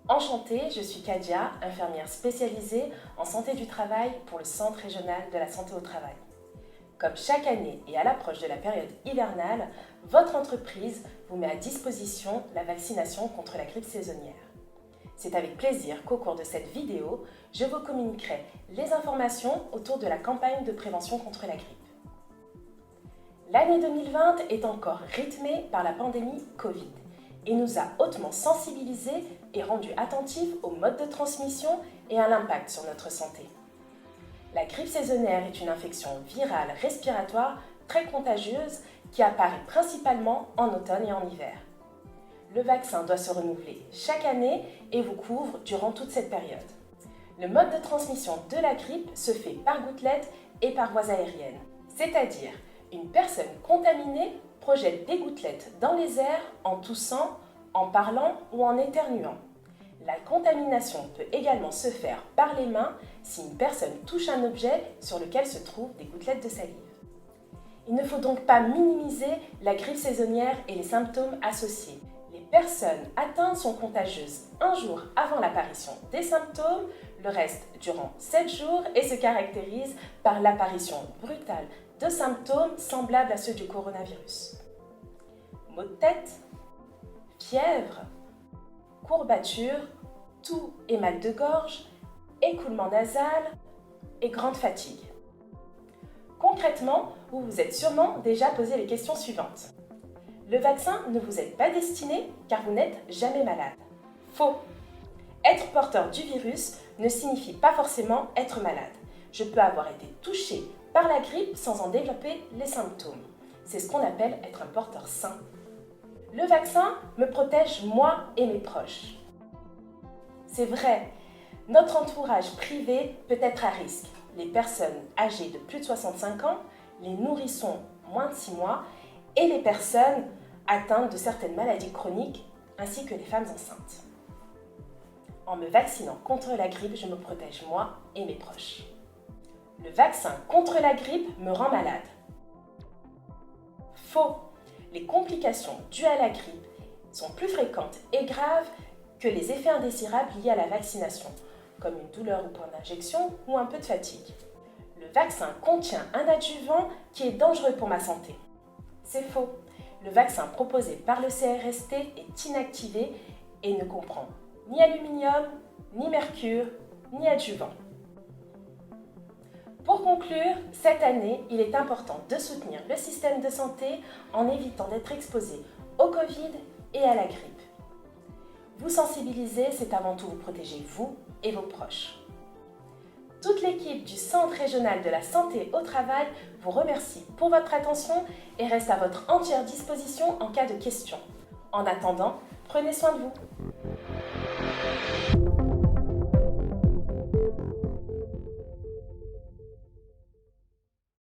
Enchantée, je suis Kadia, infirmière spécialisée en santé du travail pour le Centre régional de la santé au travail. Comme chaque année et à l'approche de la période hivernale, votre entreprise vous met à disposition la vaccination contre la grippe saisonnière. C'est avec plaisir qu'au cours de cette vidéo, je vous communiquerai les informations autour de la campagne de prévention contre la grippe. L'année 2020 est encore rythmée par la pandémie Covid et nous a hautement sensibilisés et rendus attentifs aux modes de transmission et à l'impact sur notre santé. La grippe saisonnière est une infection virale respiratoire très contagieuse qui apparaît principalement en automne et en hiver. Le vaccin doit se renouveler chaque année et vous couvre durant toute cette période. Le mode de transmission de la grippe se fait par gouttelettes et par voies aériennes, c'est-à-dire une personne contaminée projette des gouttelettes dans les airs en toussant, en parlant ou en éternuant. La contamination peut également se faire par les mains si une personne touche un objet sur lequel se trouvent des gouttelettes de salive. Il ne faut donc pas minimiser la grippe saisonnière et les symptômes associés. Les personnes atteintes sont contagieuses un jour avant l'apparition des symptômes, le reste durant 7 jours et se caractérisent par l'apparition brutale de symptômes semblables à ceux du coronavirus. Maux de tête, fièvre, courbatures, toux et mal de gorge, écoulement nasal et grande fatigue. Concrètement, vous vous êtes sûrement déjà posé les questions suivantes. Le vaccin ne vous est pas destiné car vous n'êtes jamais malade. Faux! Être porteur du virus ne signifie pas forcément être malade. Je peux avoir été touché par la grippe sans en développer les symptômes. C'est ce qu'on appelle être un porteur sain. Le vaccin me protège moi et mes proches. C'est vrai, notre entourage privé peut être à risque. Les personnes âgées de plus de 65 ans, les nourrissons moins de 6 mois et les personnes atteintes de certaines maladies chroniques ainsi que les femmes enceintes. En me vaccinant contre la grippe, je me protège moi et mes proches. Le vaccin contre la grippe me rend malade. Faux! Les complications dues à la grippe sont plus fréquentes et graves que les effets indésirables liés à la vaccination, comme une douleur au point d'injection ou un peu de fatigue. Le vaccin contient un adjuvant qui est dangereux pour ma santé. C'est faux. Le vaccin proposé par le CRST est inactivé et ne comprend ni aluminium, ni mercure, ni adjuvant. Pour conclure, cette année, il est important de soutenir le système de santé en évitant d'être exposé au Covid et à la grippe. Vous sensibiliser, c'est avant tout vous protéger vous et vos proches. Toute l'équipe du Centre régional de la santé au travail vous remercie pour votre attention et reste à votre entière disposition en cas de questions. En attendant, prenez soin de vous.